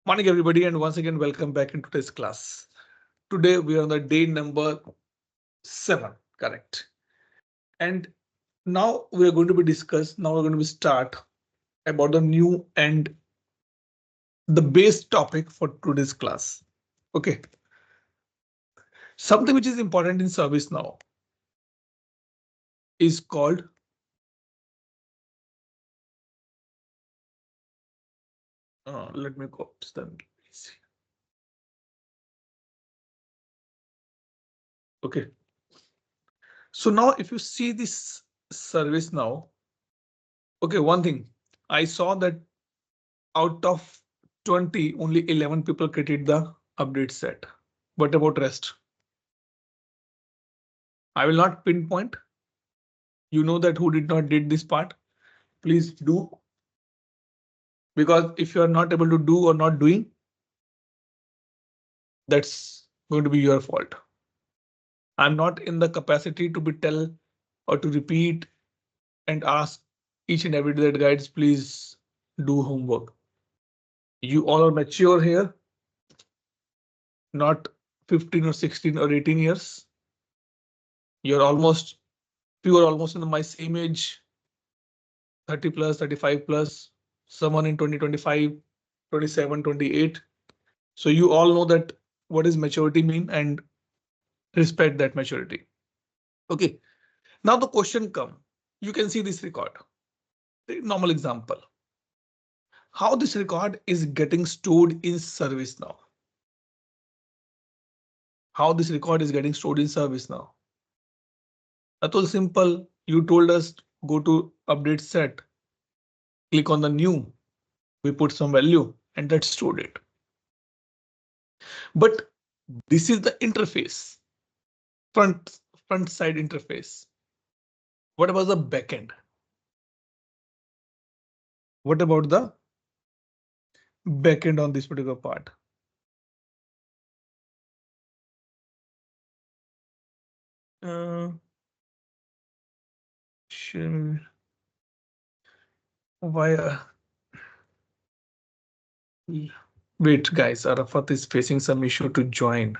Morning everybody, and once again welcome back into today's class. Today we are on the day number 7, correct? And now we are going to start about the new and the base topic for today's class. Okay. Something which is important in ServiceNow is called let me copy them. Okay. So now if you see this ServiceNow, okay, one thing I saw that out of 20, only 11 people created the update set. What about rest? I will not pinpoint. You know that who did not did this part. Please do. Because if you are not able to do or not doing, that's going to be your fault. I'm not in the capacity to be tell or to repeat and ask each and every day that guides, please do homework. You all are mature here, not 15 or 16 or 18 years. You're almost, you are almost in my same age, 30 plus, 35 plus, someone in 2025, 27, 28. So you all know that what is maturity mean and respect that maturity. Okay, now the question come. You can see this record. The normal example. How this record is getting stored in ServiceNow. How this record is getting stored in ServiceNow. That was simple. You told us go to update set, click on the new, we put some value and that stored it. But this is the interface, front side interface. What about the backend? What about the backend on this particular part? Sure. Why? Wait, guys, Arafat is facing some issue to join.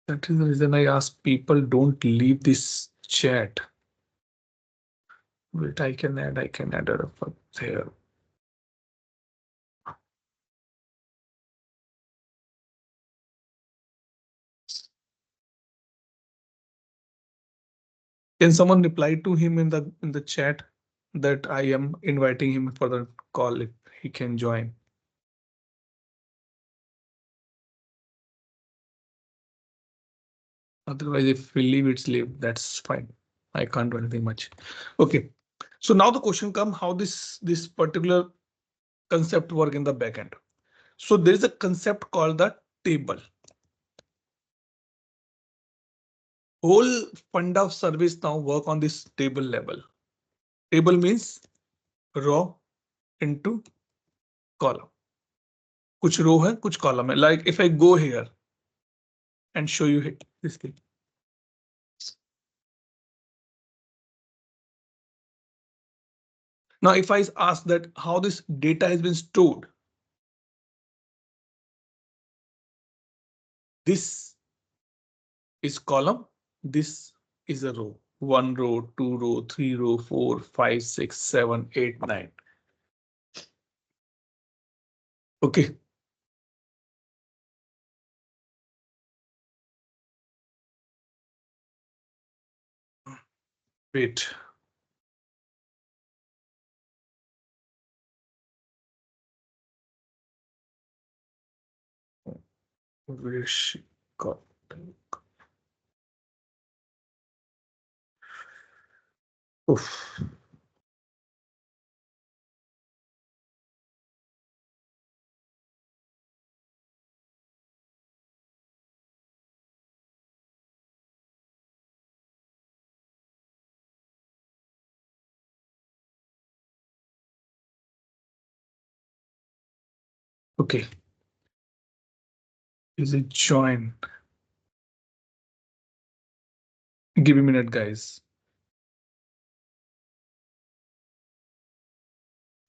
That is the reason I ask people don't leave this chat. Wait, I can add Arafat here. Can someone reply to him in the chat that I am inviting him for the call if he can join? Otherwise, if we leave, it's leave. That's fine. I can't do anything much. Okay. So now the question comes how this particular concept work in the backend. So there is a concept called the table. Whole fund of service now work on this table level. Table means row into column. कुछ row है, कुछ column है. Like if I go here and show you this thing. Now, if I ask that how this data has been stored, this is column, this is a row. 1 row, 2 row, 3 row, 4, 5, 6, 7, 8, 9. Okay. Wait. Where she got? Oof. Okay. Is it join? Give me a minute, guys.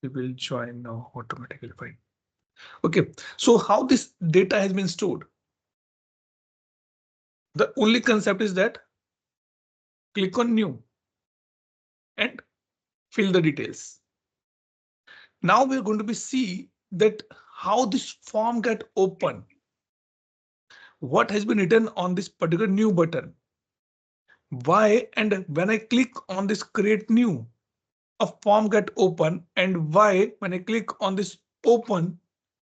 We will join now automatically. Fine. Okay, so how this data has been stored? The only concept is that click on new and fill the details. Now we're going to be see that how this form get open. What has been written on this particular new button? Why and when I click on this create new, a form get open, and why when I click on this open,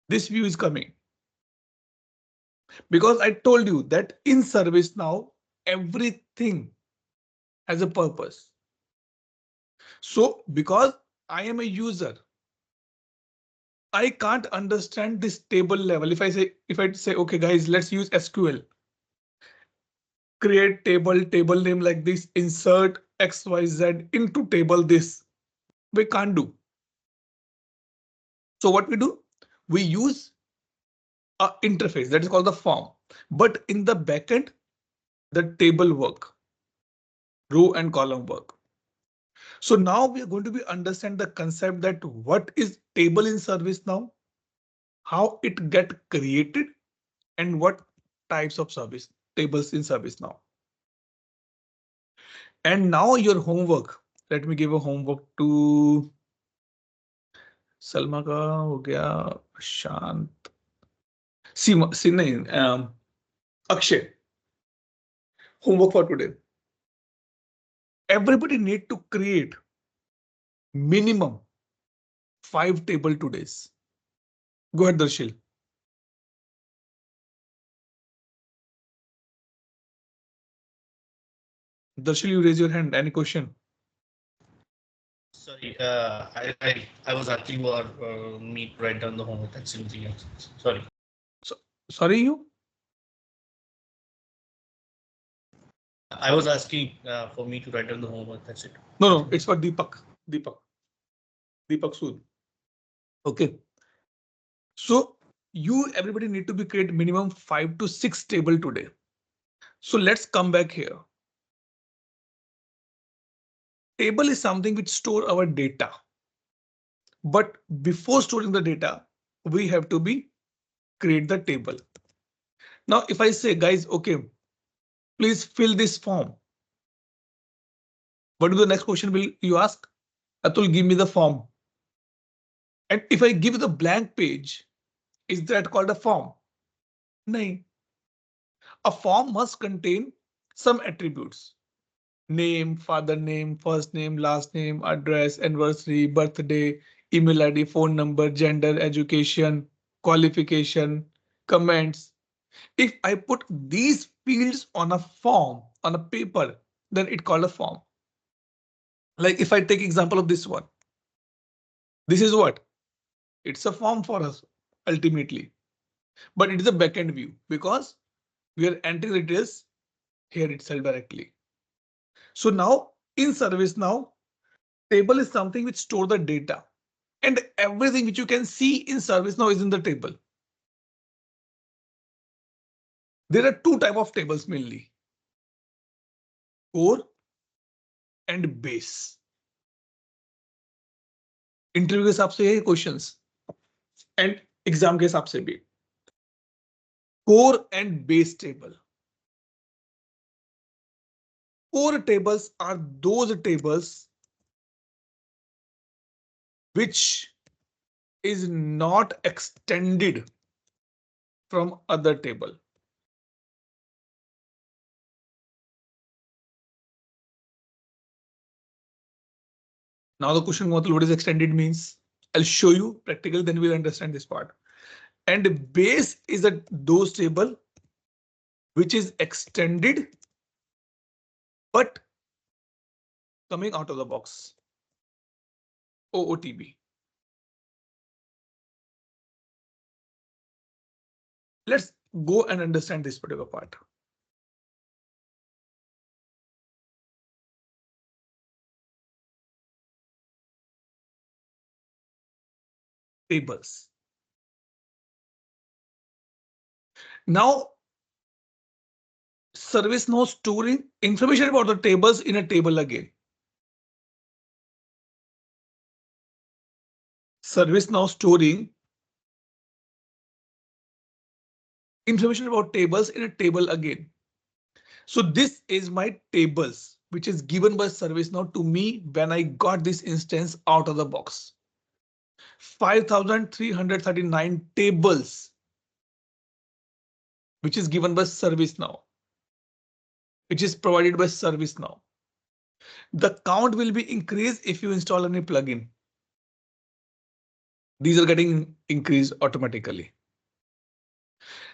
this view is coming. Because I told you that in ServiceNow, everything has a purpose. So because I am a user, I can't understand this table level. If I say, okay, guys, let's use SQL. Create table name like this, insert XYZ into table this. We can't do. So what we do? We use a interface that is called the form. But in the backend, the table work, row and column work. So now we are going to be understand the concept that what is table in ServiceNow, how it get created, and what types of service tables in ServiceNow. And now your homework. Let me give a homework to Salma का हो गया शांत सीमा सी नहीं Akshay homework for today. Everybody need to create minimum 5 table today's. Go ahead, Darshil. Darshil, you raise your hand. Any question? Sorry, I was asking for me to write down the homework. That's something else. Sorry. So, sorry, you? I was asking for me to write down the homework. That's it. No, it's for Deepak. Deepak Sood. Okay. So you everybody need to be create minimum 5 to 6 table today. So let's come back here. Table is something which store our data. But before storing the data, we have to be create the table. Now, if I say, guys, okay, please fill this form. What is the next question will you ask? Atul, give me the form. And if I give the blank page, is that called a form? No. A form must contain some attributes. Name, father name, first name, last name, address, anniversary, birthday, email ID, phone number, gender, education, qualification, comments. If I put these fields on a form, on a paper, then it called a form. Like if I take example of this one, this is what? It's a form for us ultimately, but it is a backend view because we are entering the details here itself directly. So now in ServiceNow, table is something which store the data and everything which you can see in ServiceNow is in the table. There are two type of tables mainly, core and base. Interview के हिसाब से ये questions and exam के हिसाब से भी core and base table. Core tables are those tables which is not extended from other table. Now the question what is extended means. I'll show you practical, then we'll understand this part. And base is a those table which is extended but coming out of the box. OOTB. Let's go and understand this particular part. Tables. Now ServiceNow storing information about the tables in a table again. ServiceNow storing information about tables in a table again. So this is my tables, which is given by ServiceNow to me when I got this instance out of the box. 5,339 tables, which is given by ServiceNow, which is provided by ServiceNow. The count will be increased if you install any plugin. These are getting increased automatically.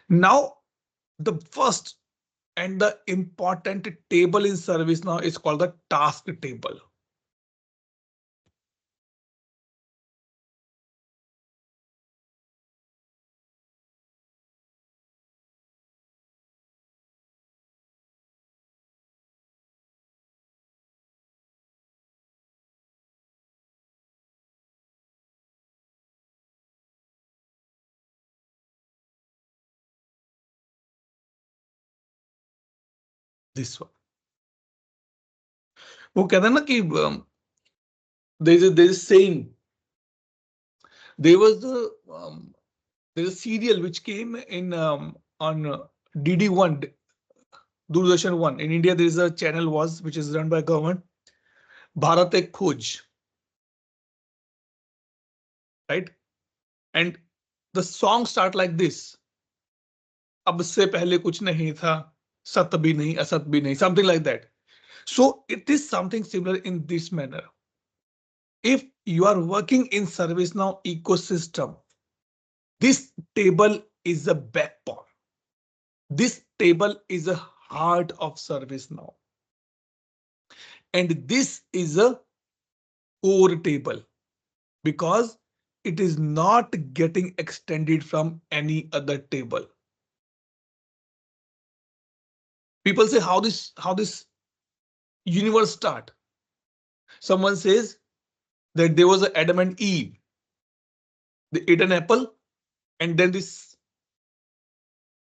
Now, the first and the important table in ServiceNow is called the task table. This one. वो कहते हैं ना कि there is saying there was there's a serial which came in on DD1, Doordarshan 1. In India, there is a channel which is run by government, Bharat Ek Khoj, right? And the song start like this. अब से पहले कुछ नहीं था, सत भी नहीं, असत भी नहीं, something like that. So it is something similar in this manner. If you are working in ServiceNow ecosystem, this table is the backbone. This table is the heart of ServiceNow. And this is a core table because it is not getting extended from any other table. People say how this universe start. Someone says that there was an Adam and Eve. They ate an apple and then this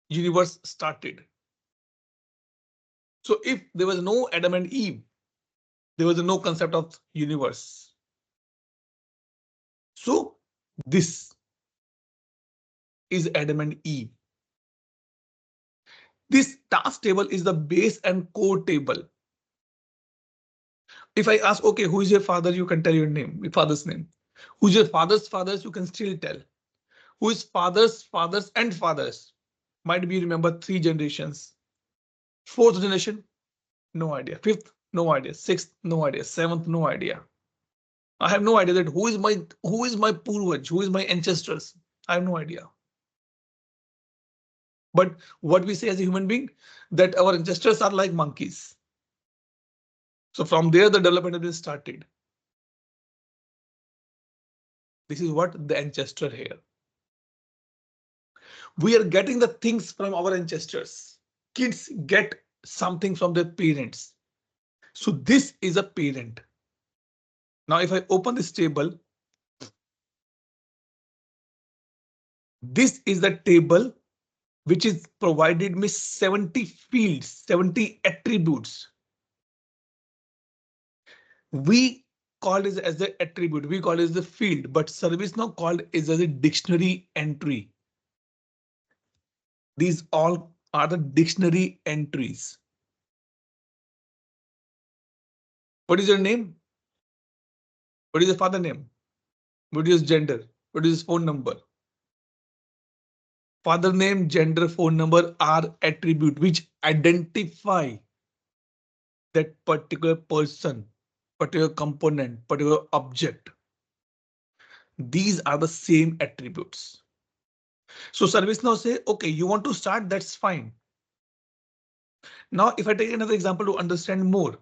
universe started. So if there was no Adam and Eve, there was no concept of universe. So this is Adam and Eve. This task table is the base and core table. If I ask, okay, who is your father? You can tell your name, your father's name. Who's your father's fathers? You can still tell. Who is fathers, fathers and fathers? Might be remember 3 generations. 4th generation, no idea. 5th, no idea. 6th, no idea. 7th, no idea. I have no idea that who is my purvaj, who is my ancestors. I have no idea. But what we say as a human being, that our ancestors are like monkeys. So from there, the development has been started. This is what the ancestor here. We are getting the things from our ancestors. Kids get something from their parents. So this is a parent. Now, if I open this table, this is the table which is provided me 70 fields, 70 attributes. We call it as the attribute, we call it as the field, but ServiceNow called it as a dictionary entry. These all are the dictionary entries. What is your name? What is your father name? What is his gender? What is his phone number? Father name, gender, phone number are attribute which identify that particular person, particular component, particular object. These are the same attributes. So ServiceNow say, okay, you want to start, that's fine. Now, if I take another example to understand more.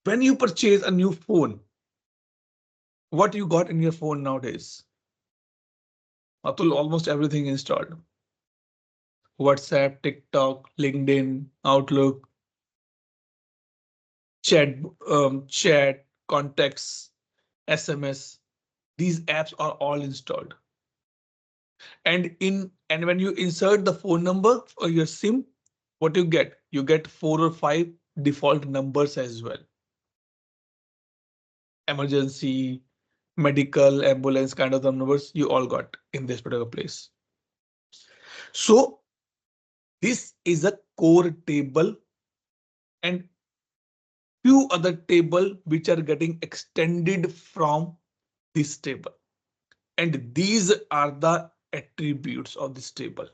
When you purchase a new phone, what you got in your phone nowadays? Atul, almost everything installed. WhatsApp, TikTok, LinkedIn, Outlook, chat, contacts, SMS. These apps are all installed. And when you insert the phone number or your SIM, what you get? You get 4 or 5 default numbers as well. Emergency, medical, ambulance kind of the numbers you all got in this particular place. So this is a core table and few other table which are getting extended from this table. And these are the attributes of this table.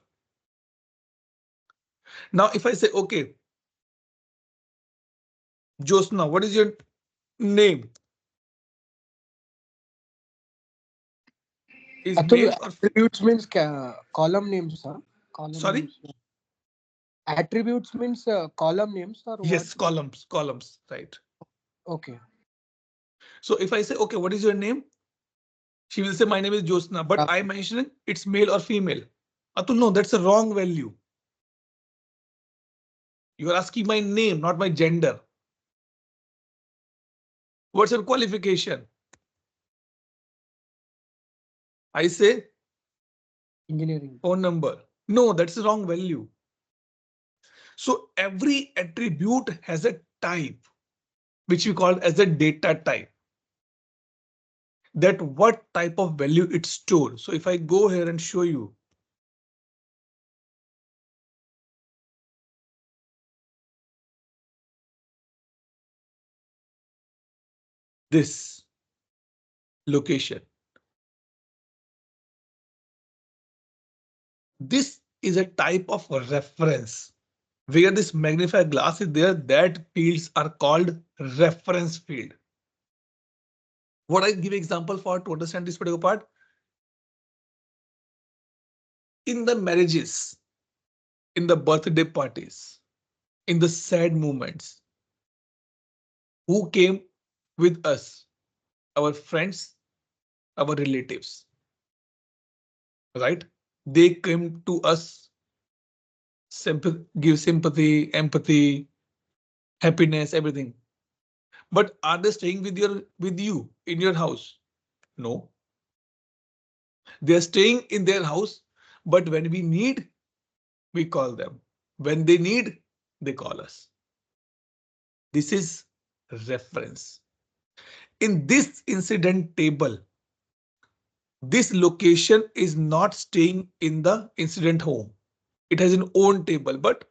Now, if I say, OK, Josna, what is your name? Is Atul, male or attributes means column names, sir. Column sorry? names. Attributes means column names or what? Yes, columns, right? Okay. So if I say, OK, what is your name? She will say, my name is Josna, but I mentioned it's male or female. Atul, no, that's a wrong value. You are asking my name, not my gender. What's your qualification? I say Engineering. phone number. No, that's the wrong value. So every attribute has a type, which we call as a data type. That what type of value it stores. So if I go here and show you. This location. This is a type of reference. Where this magnifier glass is there, that fields are called reference field. What I give example for to understand this particular part? In the marriages, in the birthday parties, in the sad moments, who came with us? Our friends, our relatives, right? They came to us, give sympathy, empathy, happiness, everything. But are they staying with you in your house? No. They are staying in their house, but when we need, we call them. When they need, they call us. This is reference. In this incident table, this location is not staying in the incident home. It has an own table, but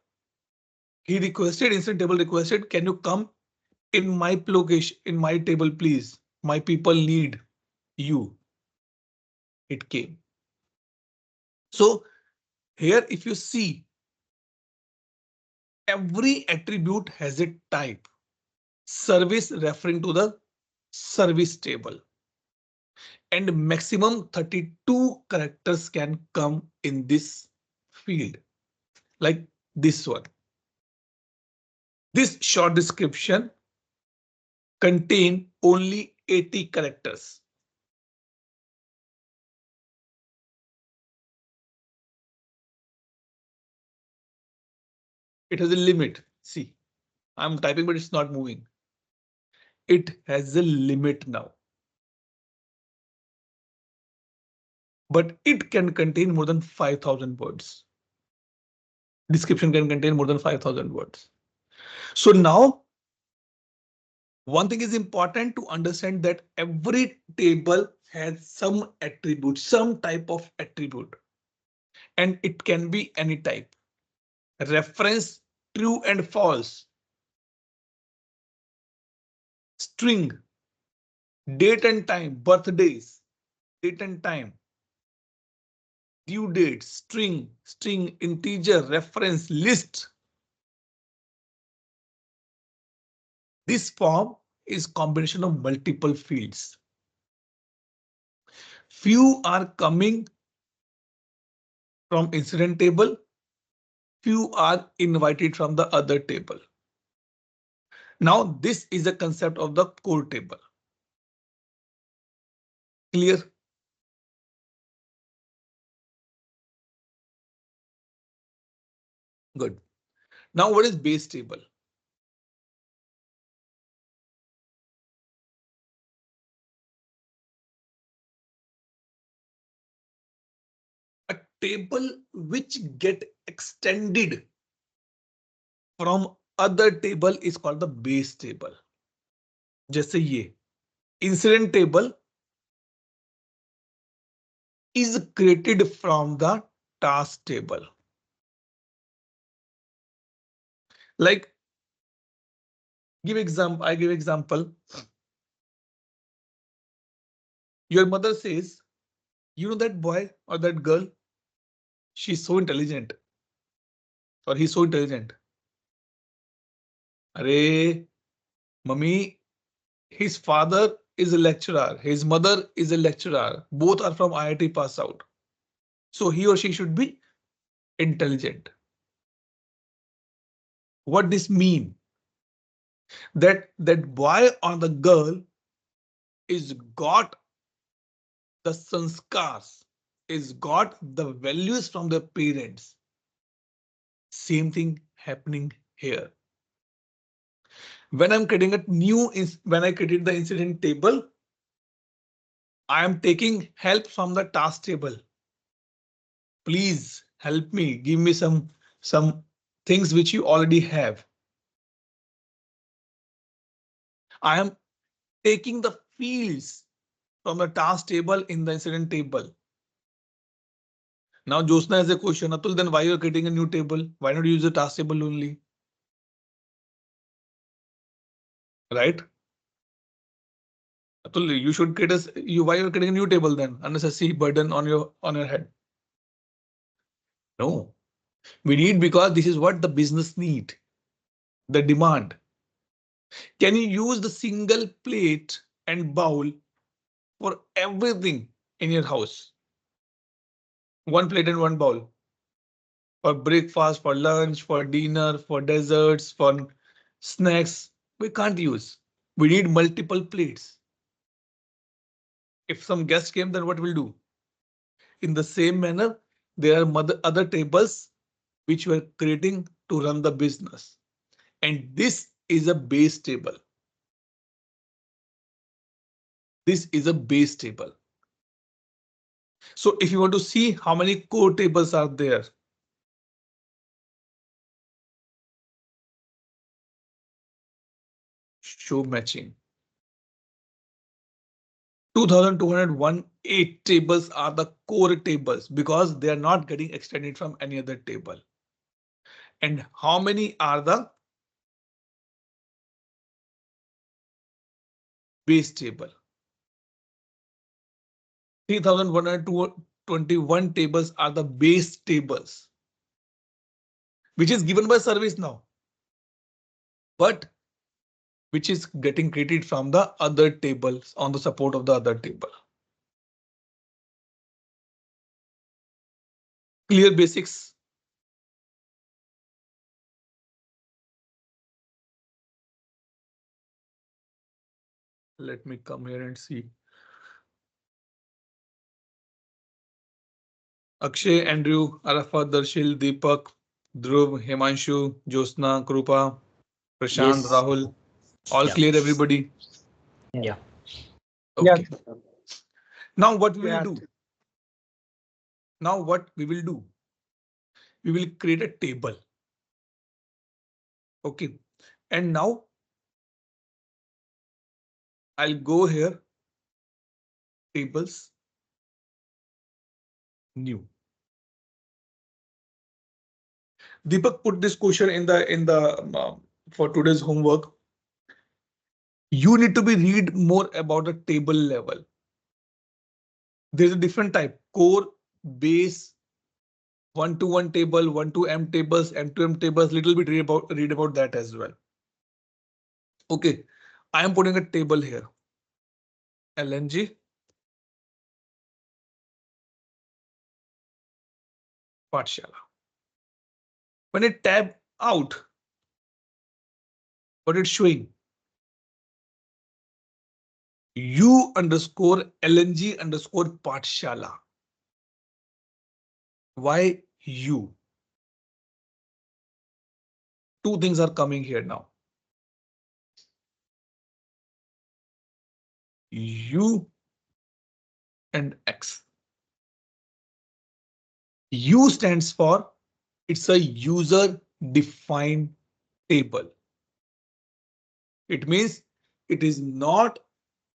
he requested, incident table requested, can you come in my location, in my table, please? My people need you. It came. So here, if you see, every attribute has a type. Service referring to the service table. And maximum 32 characters can come in this field, like this one. This short description contain only 80 characters. It has a limit. See, I'm typing, but it's not moving. It has a limit now. But it can contain more than 5,000 words. Description can contain more than 5,000 words. So now, one thing is important to understand that every table has some attribute, some type of attribute, and it can be any type. Reference, true and false. String, date and time, birthdays, date and time. Due date, string, integer, reference, list. This form is combination of multiple fields. Few are coming from incident table. Few are invited from the other table. Now this is a concept of the core table. Clear? Good. Now what is base table? table which get extended from other table is called the base table. जैसे ये incident table is created from the task table. Like I give example. Your mother says, you know that boy or that girl, she's so intelligent or he's so intelligent. Arey, mummy, his father is a lecturer, his mother is a lecturer. Both are from IIT pass out. So he or she should be intelligent. What this mean? That boy or the girl is got the sanskars, is got the values from their parents. Same thing happening here. When I'm creating when I created the incident table, I am taking help from the task table. Please help me, give me some things which you already have. I am taking the fields from the task table in the incident table. Now Josna has a question, Atul, then why you're creating a new table? Why not use the task table only? Right? Atul, you should create why you're creating a new table then? Unnecessary burden on your head. No, we need because this is what the business need, the demand. Can you use the single plate and bowl for everything in your house? One plate and one bowl. For breakfast, for lunch, for dinner, for desserts, for snacks. We can't use. We need multiple plates. If some guest came, then what we'll do? In the same manner, there are other tables which we're creating to run the business. And this is a base table. This is a base table. So if you want to see how many core tables are there, show matching. 2218 tables are the core tables because they are not getting extended from any other table. And how many are the base table? 3121 tables are the base tables, which is given by ServiceNow, but which is getting created from the other tables on the support of the other table. Clear basics? Let me come here and see. Akshay, Andrew, Arafat, Darshil, Deepak, Dhruv, Himanshu, Josna, Krupa, Prashant, Yes. Rahul. All Yeah. clear, everybody? Yeah. Okay. Yeah. Now what we will Yeah. do? Now what we will do? We will create a table. Okay. And now I'll go here. Tables. New. Deepak put this question in the for today's homework. You need to be read more about the table level. There's a different type: core, base, one-to-one table, one-to-m tables, m-to-m tables. Little bit read about that as well. Okay, I am putting a table here. LNG, Pathshala. When I tab out, what it's showing? U underscore LNG underscore Pathshala. Why U? Two things are coming here now. U and X. U stands for it's a user defined table. It means it is not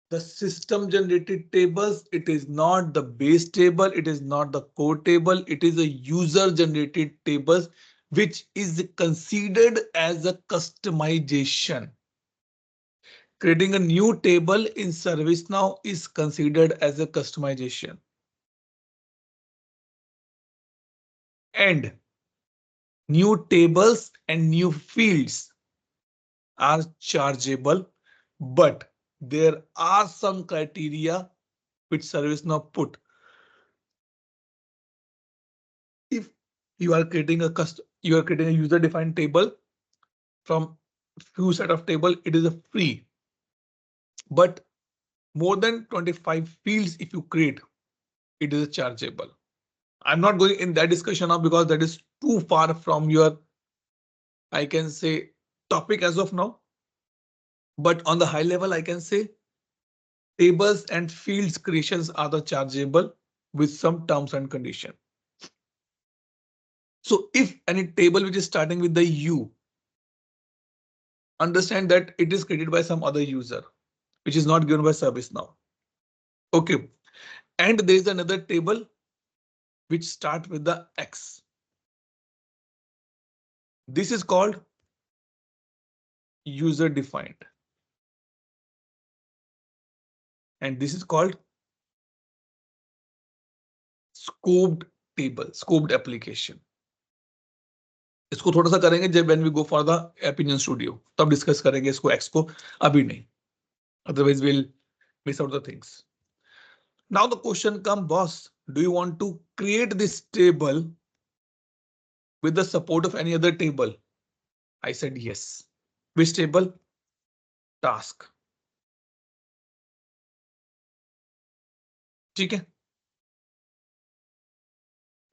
the system generated tables. It is not the base table. It is not the core table. It is a user generated tables, which is considered as a customization. Creating a new table in ServiceNow is considered as a customization. And new tables and new fields are chargeable, but there are some criteria which ServiceNow put. If you are creating a user-defined table from few set of table, it is a free. But more than 25 fields, if you create, it is a chargeable. I'm not going in that discussion now because that is too far from your, I can say, topic as of now. But on the high level, I can say tables and fields creations are the chargeable with some terms and condition. So if any table which is starting with the U, understand that it is created by some other user, which is not given by ServiceNow. Okay, and there is another table which start with the X. This is called user defined. And this is called scoped table, scoped application. इसको थोड़ा सा करेंगे जब when we go for the opinion studio, तब discuss करेंगे इसको X को, अभी नहीं. Otherwise we'll miss out the things. Now the question come, boss, do you want to create this table with the support of any other table? I said yes. Which table? Task. Okay.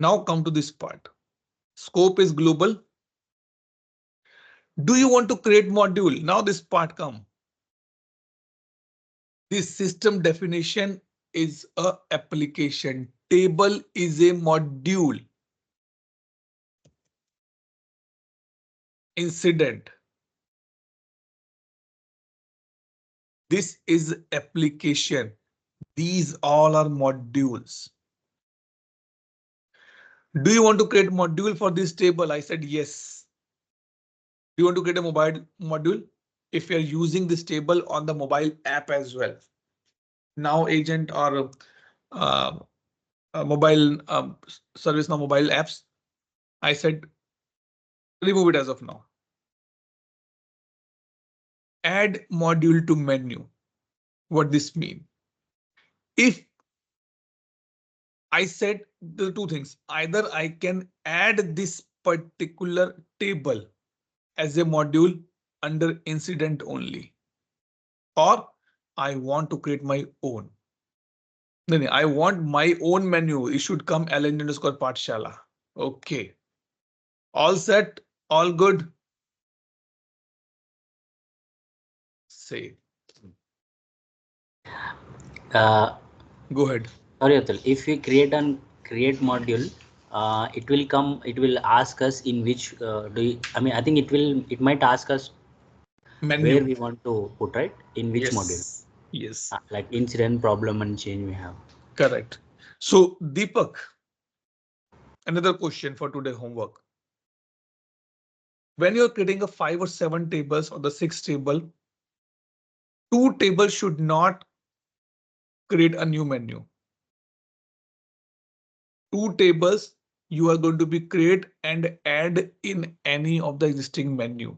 Now come to this part. Scope is global. Do you want to create module? Now this part come. This system definition is a application. Table is a module. Incident. This is application. These all are modules. Do you want to create module for this table? I said yes. Do you want to create a mobile module? If you're using this table on the mobile app as well. Now agent or mobile ServiceNow mobile apps. I said remove it as of now. Add module to menu. What this mean? If I said the two things, either I can add this particular table as a module under incident only, or I want to create my own. No, I want my own menu. It should come _Pathshala. Okay. All set, all good. Say. Go ahead. Sorry, Atul. If we create module, it will come. It will ask us in which I think it might ask us Menu. where we want to put, right? In which module? Yes. Like incident, problem, and change we have. Correct. So Deepak, another question for today homework. When you're creating a 5 or 7 tables or the 6 table, 2 tables should not create a new menu. 2 tables you are going to be create and add in any of the existing menu.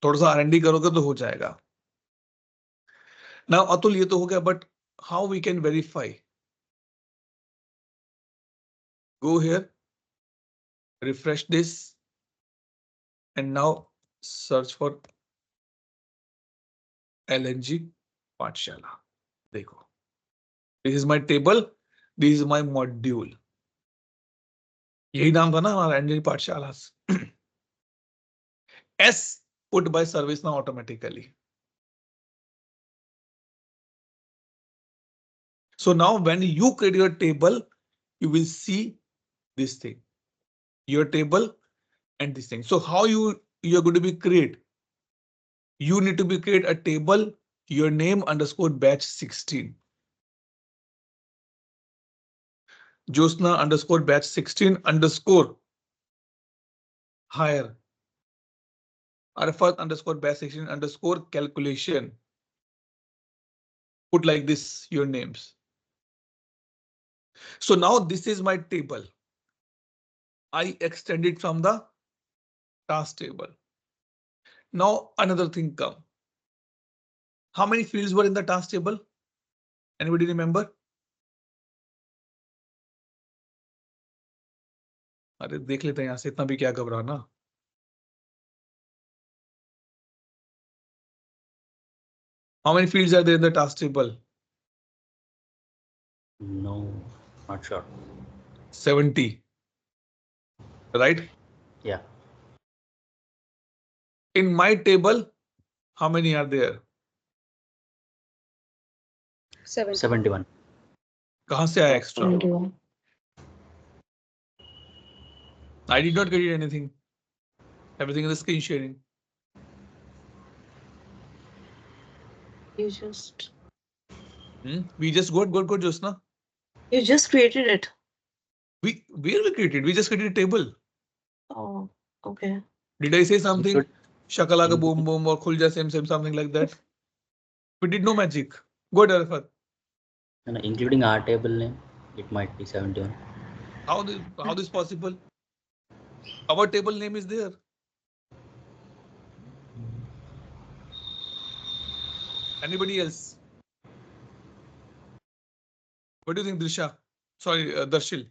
थोड़ा सा R&D करोगे तो हो जाएगा. Now Atul ये तो हो गया, but how we can verify? Go here, refresh this, and now search for LNG Pathshala. देखो. This is my table. This is my module. यही नाम था ना हमारा LNG Pathshala. S put by ServiceNow automatically. So now when you create your table, you will see this thing, your table and this thing. So how you're going to be create? You need to be create a table, your name underscore batch 16. Josna underscore batch 16 underscore hire. Arafat underscore batch 16 underscore calculation. Put like this your names. So now this is my table. I extend it from the task table. Now another thing come. How many fields were in the task table? Anybody remember? अरे देख लेते हैं यहाँ से, इतना भी क्या घबराना. How many fields are there in the task table? No, not sure. 70. Right? Yeah. In my table, how many are there? 71. कहाँ से आया extra? 71. I did not create anything. Everything is screen sharing. You just We just got Josna. you just created it. We created. We just created a table. Oh, okay. Did I say something? Include- Shakalaka boom boom or khulja same something like that? We did no magic. Go ahead, Arafat. And including our table name, it might be 71. How this possible? Our table name is there. Anybody else? What do you think, Drisha? Sorry, Darshil.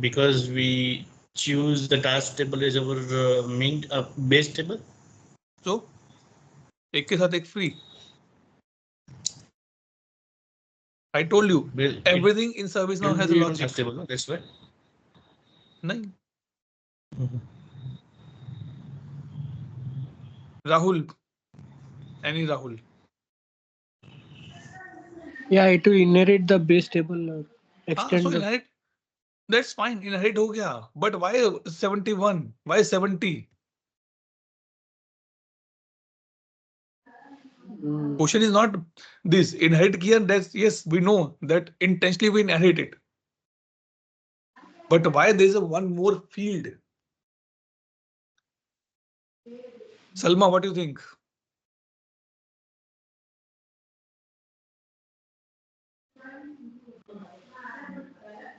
Because we choose the task table as our main base table. So, एक के साथ एक free. I told you, Well, everything in ServiceNow has a logic. task table, no? That's why. नहीं. Rahul. Any Rahul. Yeah, it will inherit the base table or extend So the. inherit. That's fine. Inherit हो गया. But why 71? Why 70? Question is not this. Inherit किया. That's yes, we know that intentionally we inherit it. But why there's a one more field? Salma, what do you think?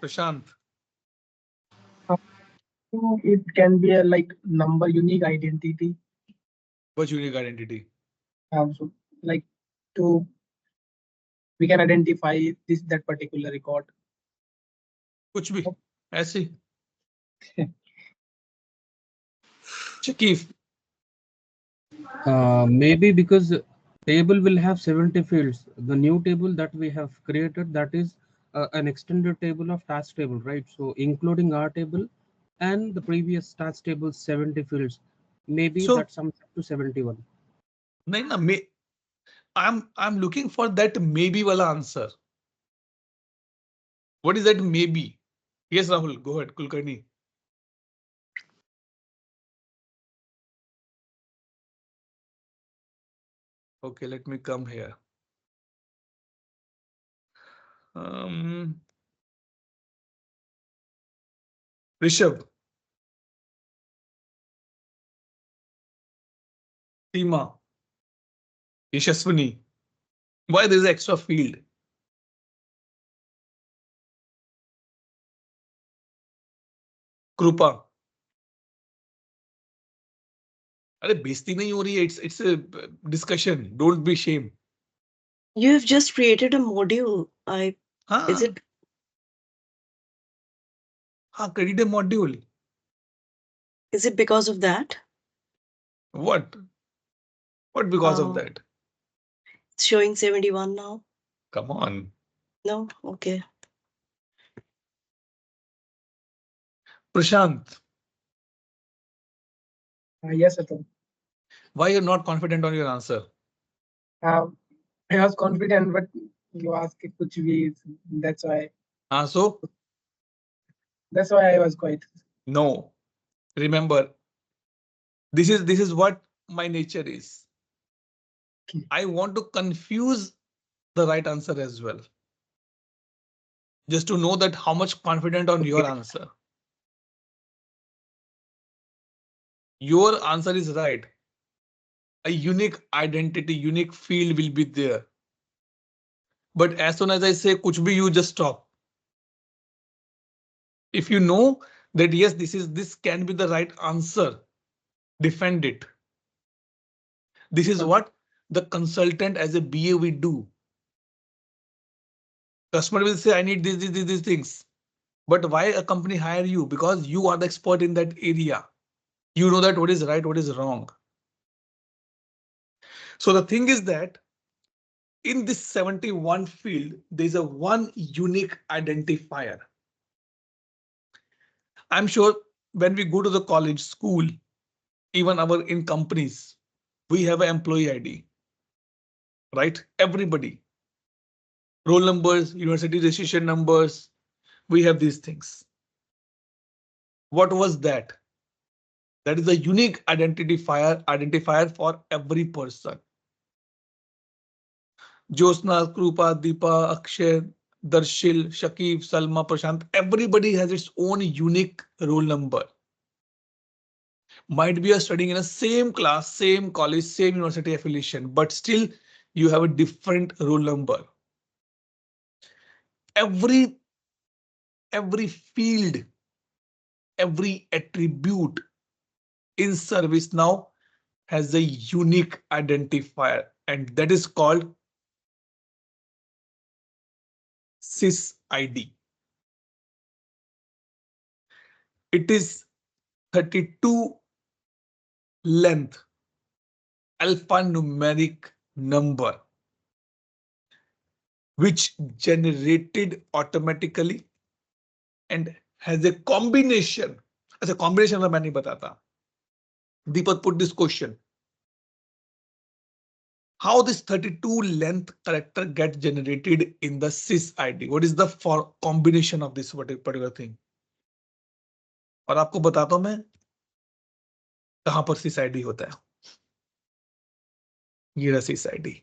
Prashant. It can be a like number unique identity. What's unique identity? So like we can identify that particular record. कुछ भी ऐसे. Shakif. Maybe because table will have 70 fields. The new table that we have created, that is an extended table of task table, right? So including our table and the previous task table 70 fields. Maybe So- that sums up to 71. नहीं ना, I'm looking for that maybe wala answer. What is that maybe? Yes, Rahul, go ahead, Kulkarni. Okay, let me come here. Rishabh. Seema. Yashaswini. Why there's an extra field? Krupa. अरे बेइज्जती नहीं हो रही है. It's a discussion. Don't be shame. You've just created a module. Is it? हाँ, create a module. Is it because of that? What? What because of that? It's showing 71 now. Come on. No? Okay. Prashant, Yes, Atul. why you're not confident on your answer? I was confident, but You ask it kuch bhi, that's why. So That's why I was quite. no. Remember, this is what my nature is. Okay. I want to confuse the right answer as well. Just to know that how much confident on your answer. Your answer is right. A unique identity, unique field will be there. But as soon as I say kuch bhi, you just stop. If you know that yes, this can be the right answer, defend it. This is what the consultant as a BA we do. Customer will say, I need these things. But why a company hire you? Because you are the expert in that area. You know that what is right, what is wrong. So the thing is that in this 71 field, there's a one unique identifier. I'm sure when we go to the college, school, even in companies, we have an employee ID, right? Everybody. Roll numbers, university registration numbers, we have these things. What was that? That is a unique identifier for every person. Josna, Krupa, Deepa, Akshay, Darshil, Shakib, Salma, Prashant, everybody has its own unique roll number. Might be studying in the same class, same college, same university affiliation, but still you have a different roll number. Every field, every attribute in ServiceNow has a unique identifier, and that is called SysID. It is 32 length alphanumeric number which generated automatically and has a combination. As a combination मैं नहीं बताता. Deepak put this question. How this 32 length character get generated in the SysID? What is the combination of this particular thing? और आपको बताता हूं मैं कहां पर SysID होता है. ये रहा SysID.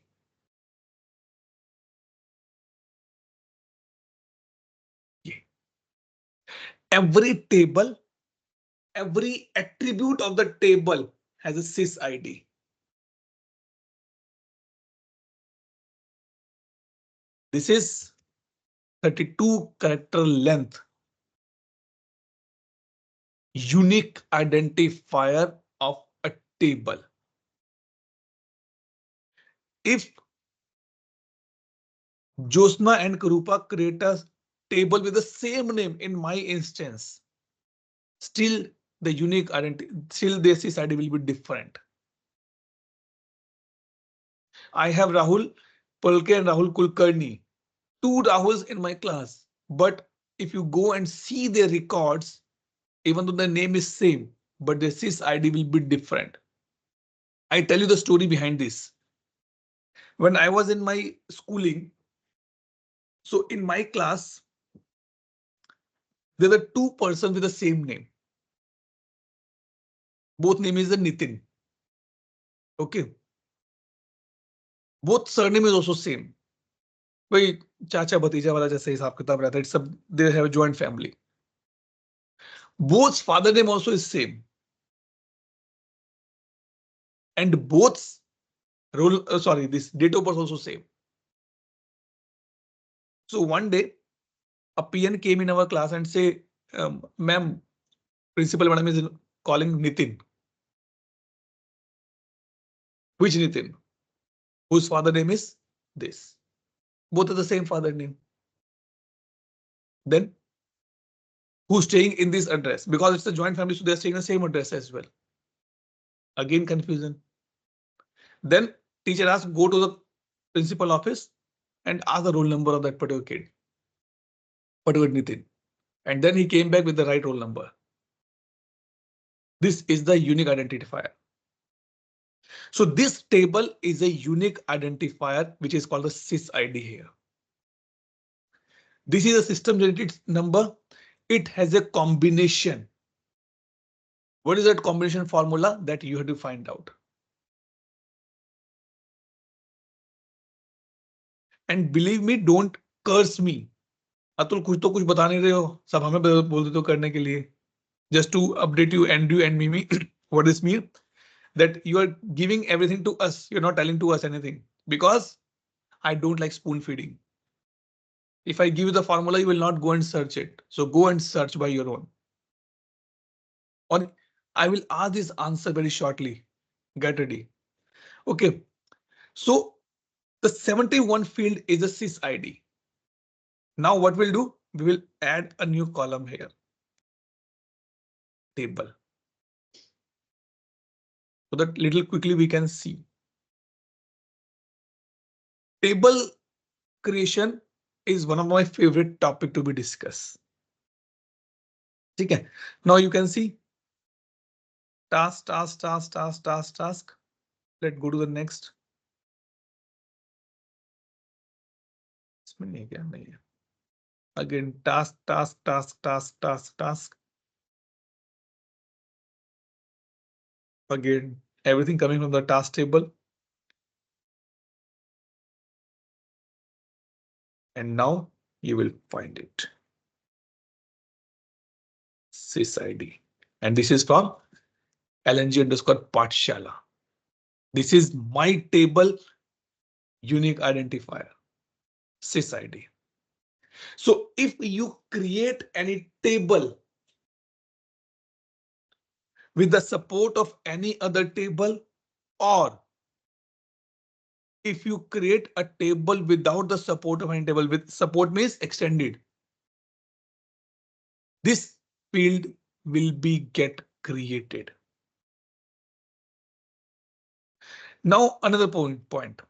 Every table, every attribute of the table has a SysID. This is 32 character length unique identifier of a table. If Josna and Karupa create a table with the same name in my instance, still the unique identity, still the SysID will be different. I have Rahul Palke and Rahul Kulkarni, two Rahuls in my class, but if you go and see their records, even though the name is same, but the SysID will be different. I tell you the story behind this. When I was in my schooling, so in my class, there were two persons with the same name. Both name is Nitin. Okay. Both surname is also same. भाई चाचा भतीजा वाला जैसे हिसाब किताब रहता है. It's they have a joint family. Both father name also is same. And both this date of birth also same. So one day, a PN came in our class and say, ma'am, principal madam is calling Nitin. Which Nitin? Whose father name is this? Both are the same father name. Then who's staying in this address? Because it's a joint family, so they're staying in the same address as well. Again, confusion. Then teacher asked, go to the principal office and ask the roll number of that particular kid, particular Nitin. And then he came back with the right roll number. This is the unique identifier. So this table is a unique identifier, which is called the SysID here. This is a system generated number. It has a combination. What is that combination formula that you have to find out? And believe me, don't curse me. Atul कुछ तो कुछ बता नहीं रहे हो, सब हमें बोल देते हो करने के लिए. Just to update you and me, what this mean? That you are giving everything to us. You're not telling to us anything because I don't like spoon feeding. If I give you the formula, you will not go and search it. So go and search by your own. Or I will ask this answer very shortly. Get ready. Okay. So the 71 field is a sys ID. Now what we'll do? We will add a new column here. Table. So that little quickly we can see. Table creation is one of my favorite topic to be discussed. Okay. Now you can see task. Let's go to the next. Again, task. Again, everything coming from the task table. And now you will find it. SysID. And this is from LNG_Pathshala. This is my table unique identifier. SysID. So if you create any table with the support of any other table, or if you create a table without the support of any table, with support means extended, this field will be get created. Now another point.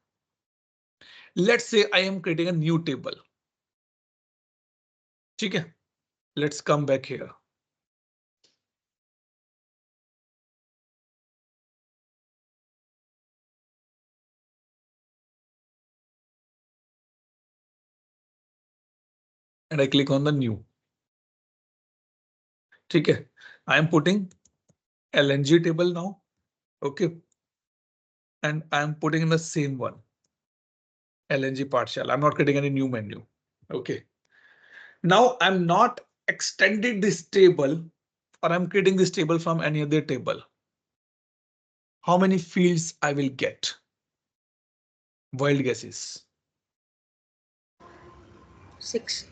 Let's say I am creating a new table. Okay, let's come back here. And I click on the new. Okay, I am putting LNG table now. Okay, and I am putting in the same one. LNG partial. I'm not creating any new menu. Okay. Now I'm not extending this table, or I'm creating this table from any other table. How many fields I will get? Wild guesses. 6.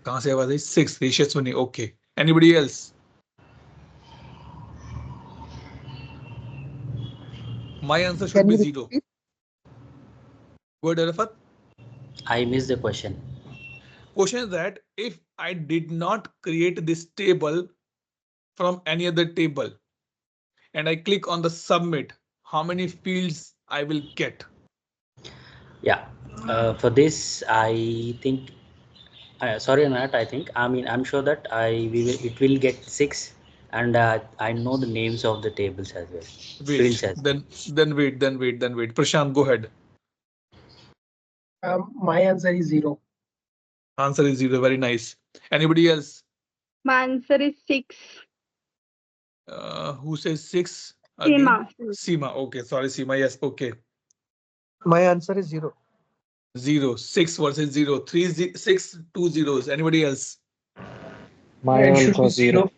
कहाँ से आवाज आई? 6. Rishit Suni. Okay. Anybody else? My answer should be 0. Go ahead, Arafat. I missed the question. Question is that if I did not create this table from any other table and I click on the submit, how many fields I will get? Yeah, for this, I think, sorry, Anat, I'm sure that it will get 6, and I know the names of the tables as well. Wait, then wait. Prashant, go ahead. My answer is 0. Answer is 0. Very nice. Anybody else? My answer is 6. Who says 6? Again? Seema. Okay, sorry, Seema. Yes, okay. My answer is 0. 0. 6 versus 0. 3, 6, 2 zeros. Anybody else? My answer is 0.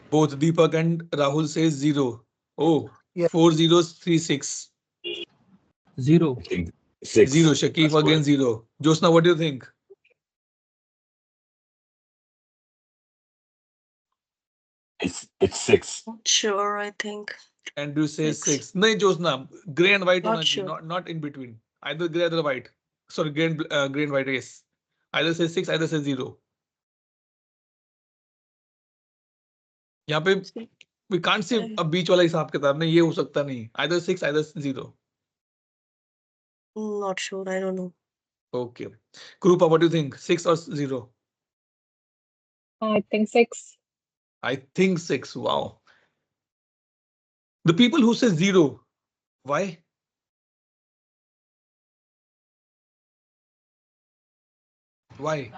Both Deepak and Rahul says 0. Oh, Yeah. 4 zeros, 3, 6. 0. 6. 0. Shakif again 0. Josna, what do you think? It's 6. Not sure, I think. Andrew says 6. 6. No, Josna, gray and white, Not sure. not in between. Either gray or white. Sorry, gray and white, yes. Either say 6, either say 0. यहाँ पे we can't say a बीच वाला हिसाब किताब नहीं, ये हो सकता नहीं. Either 6, either 0. Not sure, I don't know. Okay. Krupa, what do you think? 6 or 0? I think 6. I think 6. Wow. The people who say 0, why? Why?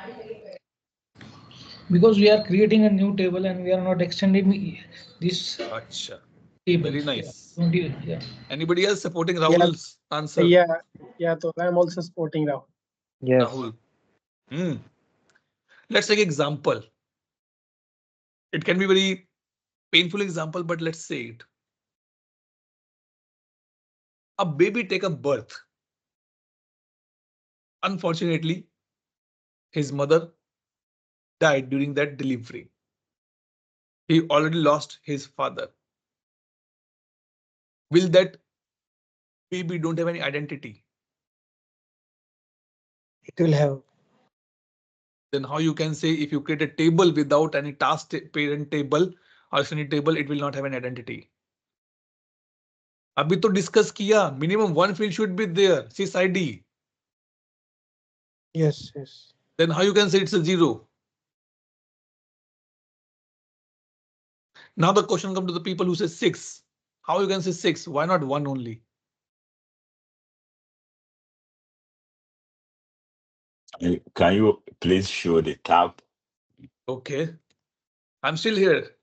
Because we are creating a new table and we are not extending this Achha. table. Very nice. Yeah. Anybody else supporting Rahul's answer? Yeah. So I'm also supporting Rahul. Yes. Rahul. Let's take example. It can be very painful example, but let's say it. A baby take a birth. Unfortunately, his mother died during that delivery. He already lost his father. Will that baby don't have any identity? It will have. Then how you can say if you create a table without any task parent table or any table, it will not have an identity? अभी तो discuss किया, minimum one field should be there, CSID. Yes. Then how you can say it's a 0? Now the question comes to the people who say 6. How you can say 6? Why not 1 only? Can you please show the tab? Okay, I'm still here.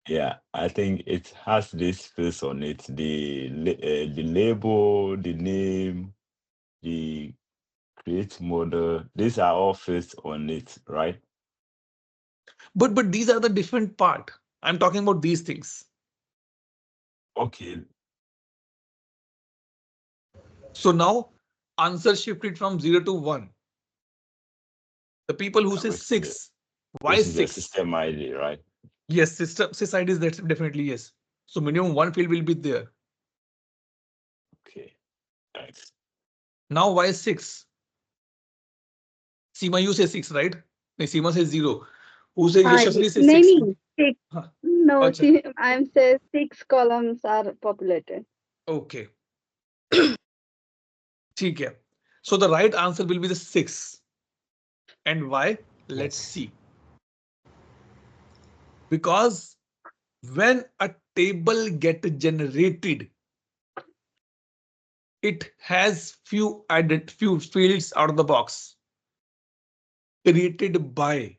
Yeah, I think it has this space on it. The label, the name, the create model. These are all faced on it, right? But these are the different part. I'm talking about these things. Okay. So now answer shifted from 0 to 1. The people who say 6, why 6? System ID, right? Yes, system SysID is that definitely yes. So minimum one field will be there. Okay, thanks. Now why 6? Seema, you say 6, right? No, Seema says 0. Who say Yashasvi says 6? Nahi, 6. Huh. No, Acha. see, I'm saying 6 columns are populated. Okay. ठीक है. So the right answer will be the 6. And why? Let's see. Because when a table gets generated, it has few fields out of the box created by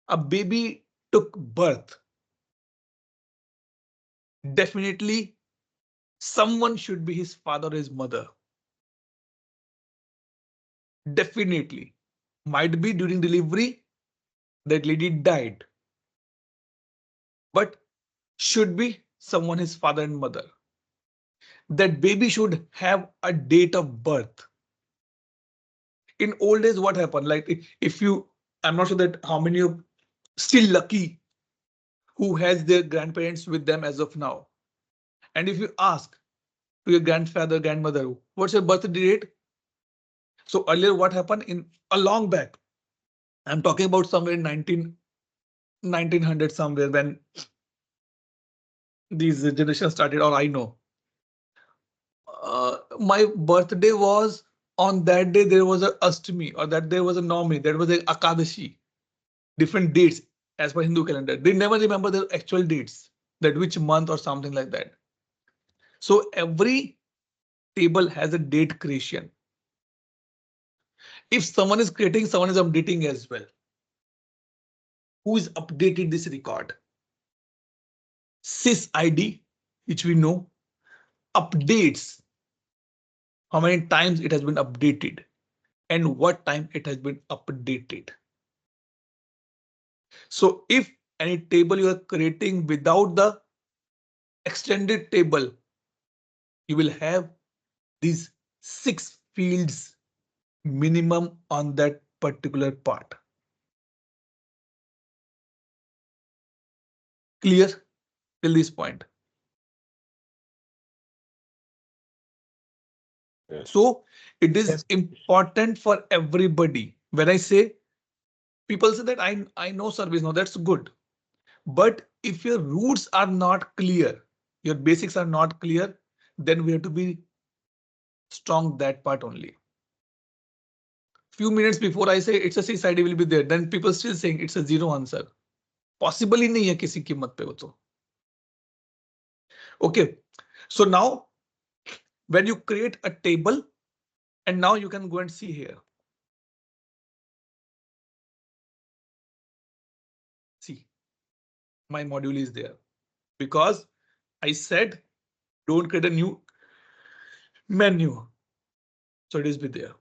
a baby took birth. Definitely someone should be his father or his mother. Definitely. Might be during delivery that lady died. But should be someone his father and mother. That baby should have a date of birth. In old days, what happened? Like if you, I'm not sure that how many of still lucky who has their grandparents with them as of now. And if you ask to your grandfather, grandmother, what's your birth date? So earlier what happened in a long back, I'm talking about somewhere in 1900 somewhere when these generations started, or I know. My birthday was on that day, there was a Ashtami, or that there was a Navami, that was a Akadashi. Different dates as per Hindu calendar. They never remember the actual dates, that which month or something like that. So every table has a date creation. If someone is creating, someone is updating as well. Who is updated this record? SysID, which we know, updates how many times it has been updated and what time it has been updated. So if any table you are creating without the extended table, you will have these 6 fields minimum on that particular part. Clear till this point? Yes. So it is important for everybody. When I say, people say that I know ServiceNow, that's good. But if your roots are not clear, your basics are not clear, then we have to be strong that part only. Few minutes before I say it's a CSID will be there, then people still saying it's a 0 answer. Possible ही नहीं है किसी कीमत पे वो तो. Okay, so now when you create a table, and now you can go and see here. my module is there because I said don't create a new menu. So it is be there.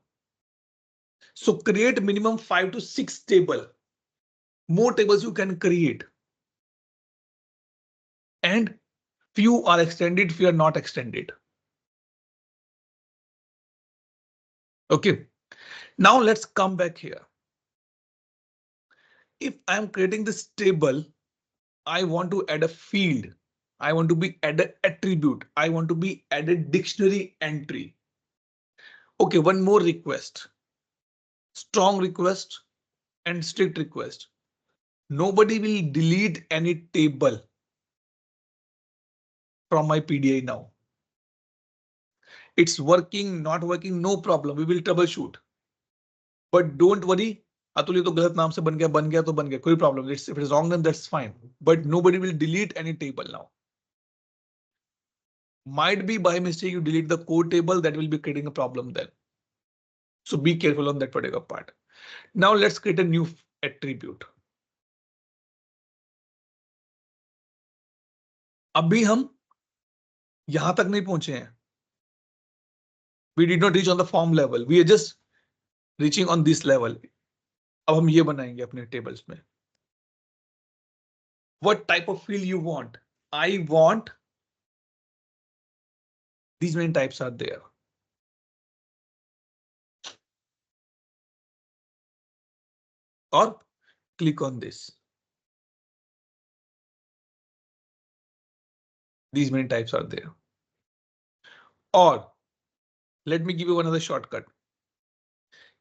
So create minimum 5 to 6 table. More tables you can create. And few are extended, few are not extended. Okay. Now let's come back here. If I'm creating this table, I want to add a field. I want to be add an attribute. I want to be add a dictionary entry. Okay, one more request. Strong request and strict request. Nobody will delete any table from my PDI now. It's working, not working, no problem. We will troubleshoot. But don't worry. Atul ये तो गलत नाम से बन गया तो बन गया कोई problem. If it is wrong then that's fine. But nobody will delete any table now. Might be by mistake you delete the code table, that will be creating a problem then. So be careful on that particular part. Now let's create a new attribute. अभी हम यहां तक नहीं पहुंचे हैं. We did not reach on the form level. We are just reaching on this level. अब हम ये बनाएंगे अपने tables में. What type of field you want? I want these many types are there. Or click on this. These many types are there. Or let me give you another shortcut.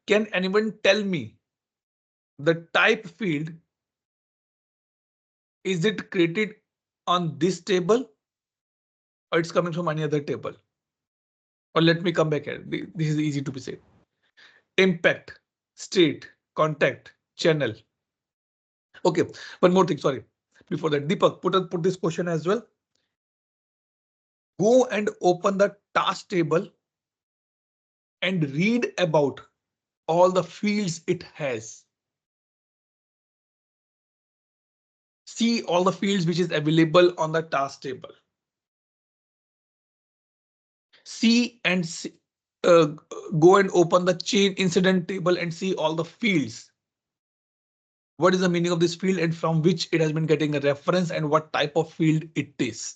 Can anyone tell me the type field? Is it created on this table or it's coming from any other table? Or let me come back here. This is easy to be said. Impact, state, contact, channel. Okay, one more thing. Sorry. Before that, Deepak, put this question as well. Go and open the task table and read about all the fields it has. See all the fields which is available on the task table. See and see, go and open the chain incident table and see all the fields. What is the meaning of this field and from which it has been getting a reference and what type of field it is.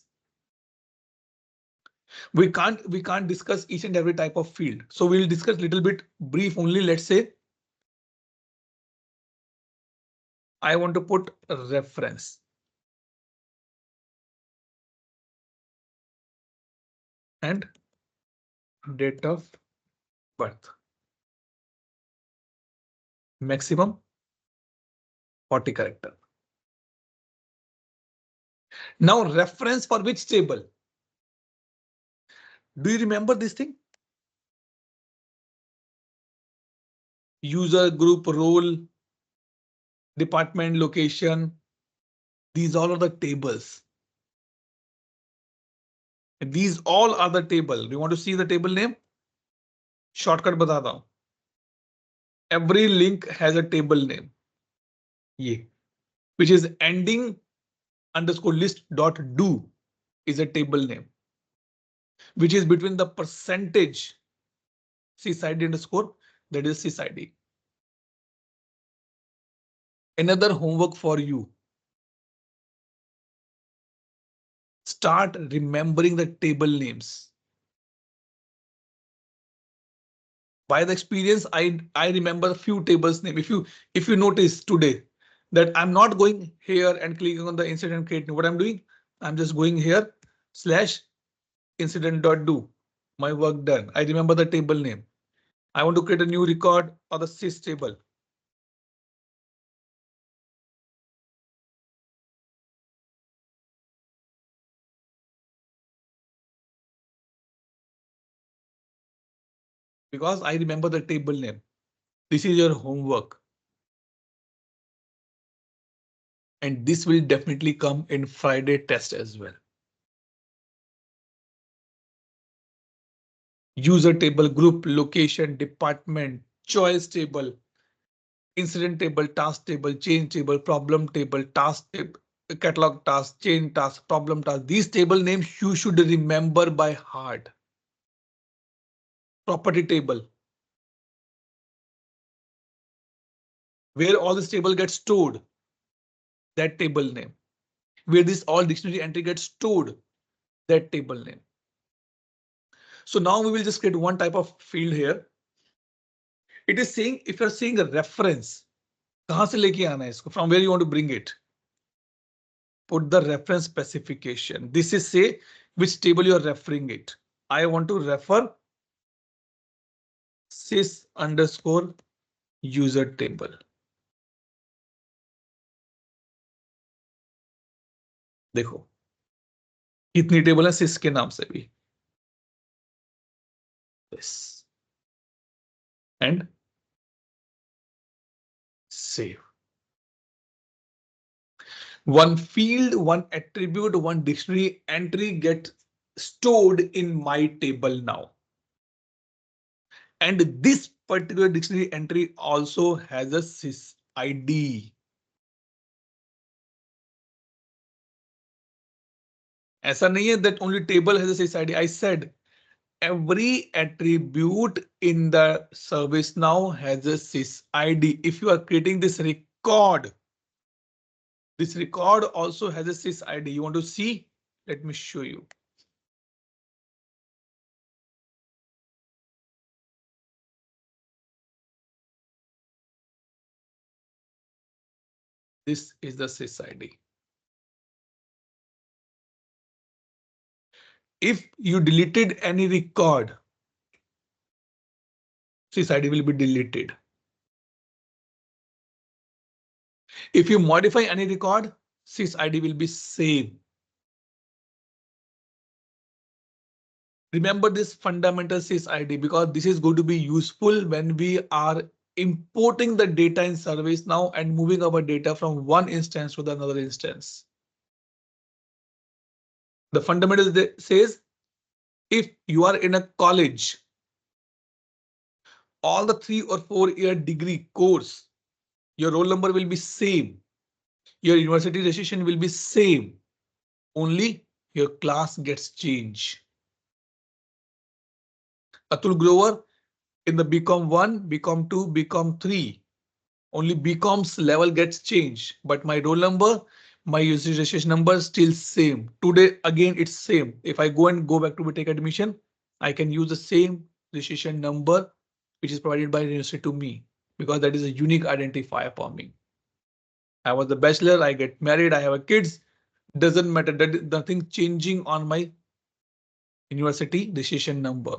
We can't discuss each and every type of field. So we'll discuss a little bit brief only. Let's say I want to put a reference. And date of birth. Maximum 40 character. Now reference for which table? Do you remember this thing? User, group, role, department, location. These all are the tables. These all are the table. You want to see the table name? Shortcut बताता हूं. Every link has a table name. ये, which is ending underscore list dot do is a table name, which is between the percentage sysid underscore, that is sysid. Another homework for you. Start remembering the table names. By the experience, I remember a few tables name. If you notice today that I'm not going here and clicking on the incident create. What I'm doing, I'm just going here / incident.do. My work done. I remember the table name. I want to create a new record or the sys table. Because I remember the table name. This is your homework. And this will definitely come in Friday test as well. User table, group, location, department, choice table, incident table, task table, change table, problem table, task table. catalog task, chain task, problem task. These table names you should remember by heart. Property table, where all this table gets stored, that table name. Where this all dictionary entry gets stored, that table name. So now we will just create one type of field here. It is saying if you're seeing a reference, कहाँ से लेके आना है इसको? From where you want to bring it? Put the reference specification. This is say which table you are referring it. I want to refer sys underscore user table. देखो कितनी table है sys के नाम से भी. This and save. One field, one attribute, one dictionary entry get stored in my table now. And this particular dictionary entry also has a sys ID. ऐसा नहीं है that only table has a sys ID. I said every attribute in the ServiceNow has a sys ID. If you are creating this record also has a sys ID. You want to see? Let me show you. This is the sys ID. If you deleted any record, sys ID will be deleted. If you modify any record, sys ID will be same. Remember this fundamental sys ID because this is going to be useful when we are importing the data in ServiceNow and moving our data from one instance to the another instance. The fundamental says if you are in a college, all the 3 or 4 year degree course, your roll number will be same. Your university registration will be same. Only your class gets changed. Atul Grover in the BCom 1, BCom 2, BCom 3. Only BCom's level gets changed, but my roll number, my university registration number still same. Today again it's same. If I go back to take admission, I can use the same registration number which is provided by the university to me because that is a unique identifier for me. I was the bachelor, I get married, I have a kids. Doesn't matter, that nothing changing on my university registration number.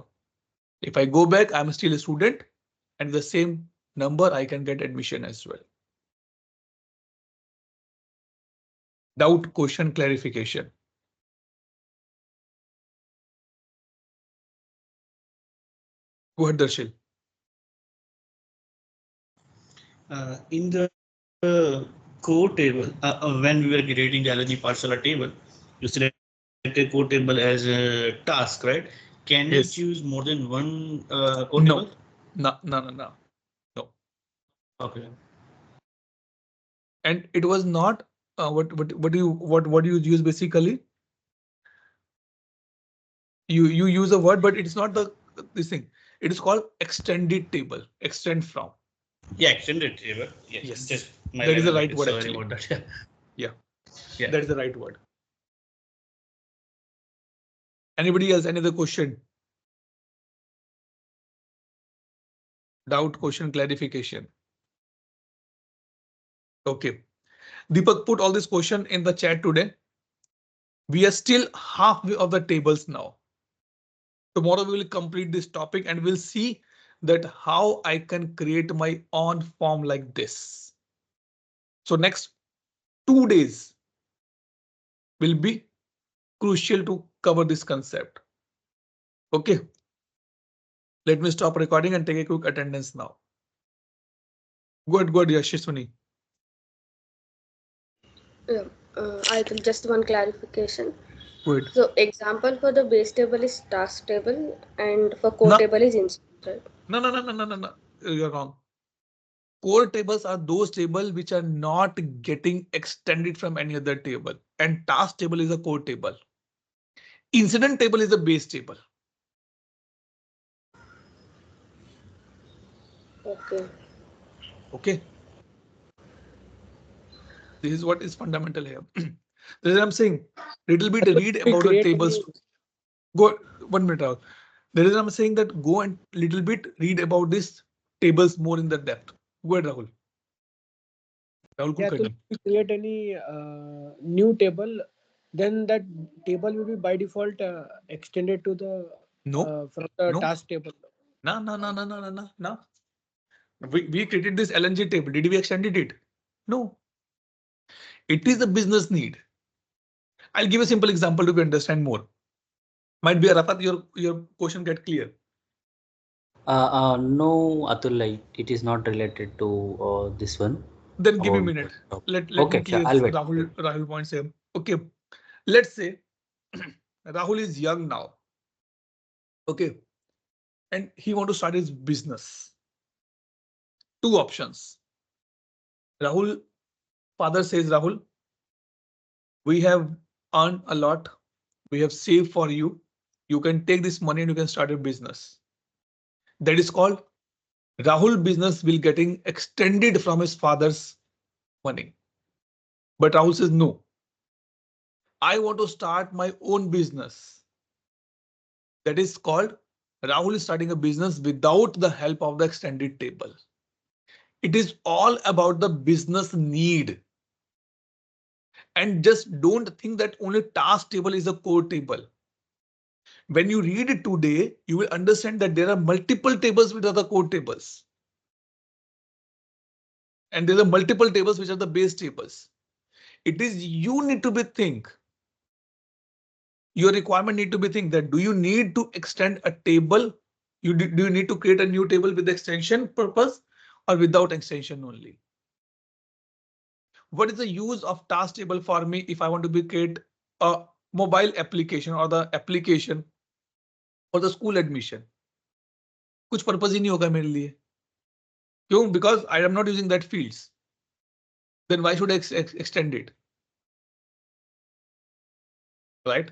If I go back, I'm still a student and the same number I can get admission as well. Doubt, question, clarification. Go ahead, Darshil. In the core table, when we were creating the allergy parcel table, you select a core table as a task, right? Can you choose more than one core table? No. Okay. And it was not what do you use basically? You use a word, but it's not this thing. It is called extended table. Extend from. Yeah, extended table. Yes. That is the right word actually. About that. Yeah. That is the right word. Anybody else? Any other question? Doubt, question, clarification. Okay. Deepak put all this question in the chat today. We are still halfway of the tables now. Tomorrow we will complete this topic and we'll see that how I can create my own form like this. So next 2 days will be crucial to cover this concept. Okay. Let me stop recording and take a quick attendance now. Good, Yashaswini. Yeah, I think just one clarification. Good. So example for the base table is task table and for core table is instance, right? No. You're wrong. Core tables are those tables which are not getting extended from any other table, and task table is a core table. Incident table is a base table. Okay. Okay. This is what is fundamental here. This is what I'm saying. Little bit read about the tables. Go 1 minute out. There is I'm saying that go and little bit read about this tables more in the depth. Go ahead, Rahul. Rahul Yeah, to create any new table, then that table will be by default extended to the from the task table. No. We created this LNG table. Did we extend it? No. It is a business need. I'll give a simple example to understand more. Might be Arafat, your question get clear. No, Atul, it is not related to this one. Then give me a minute. Let me clear Rahul points here. Okay, let's say Rahul is young now. Okay, and he want to start his business. Two options. Rahul, father says, Rahul, we have earned a lot. We have saved for you. You can take this money and you can start a business. That is called Rahul business will getting extended from his father's money. But Rahul says, no, I want to start my own business. That is called Rahul is starting a business without the help of the extended table. It is all about the business need. And just don't think that only task table is a core table. When you read it today, you will understand that there are multiple tables which are the core tables. And there are multiple tables which are the base tables. It is you need to be think. Your requirement need to be think that do you need to extend a table? Do you need to create a new table with extension purpose or without extension only? What is the use of task table for me if I want to create a mobile application or the application for the school admission? कुछ purpose ही नहीं होगा मेरे लिए. क्यों? Because I am not using that fields. Then why should I extend it? Right?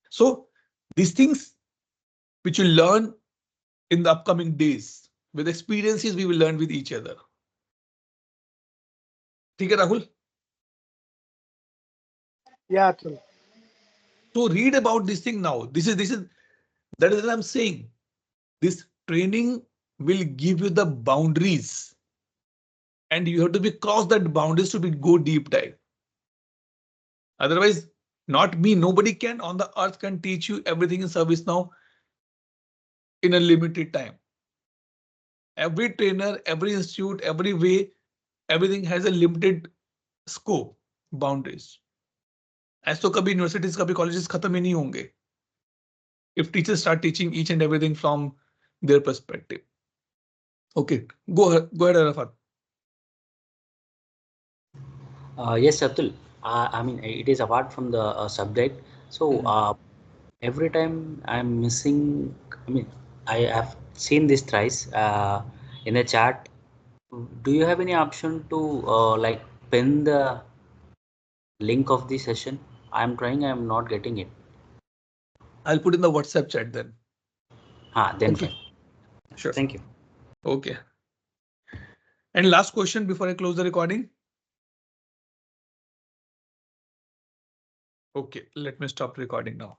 So these things which you learn in the upcoming days with experiences we will learn with each other. ठीक है Rahul? Yeah, Atul. So read about this thing now. That is what I'm saying. This training will give you the boundaries. And you have to be cross that boundaries to go deep dive. Otherwise, not me, nobody can on the earth can teach you everything in ServiceNow in a limited time. Every trainer, every institute, every way, everything has a limited scope, boundaries. As तो कभी universities कभी colleges खत्म ही नहीं होंगे. If teachers start teaching each and everything from their perspective. Okay, go ahead, Arafat. Yes, Atul. I mean, it is apart from the subject. So every time I'm missing, I mean, I have seen this thrice in the chat. Do you have any option to like pin the link of the session? I'm trying, I'm not getting it. I'll put in the WhatsApp chat then. Then okay. fine. Sure. Thank you. Okay. And last question before I close the recording. Okay, let me stop recording now.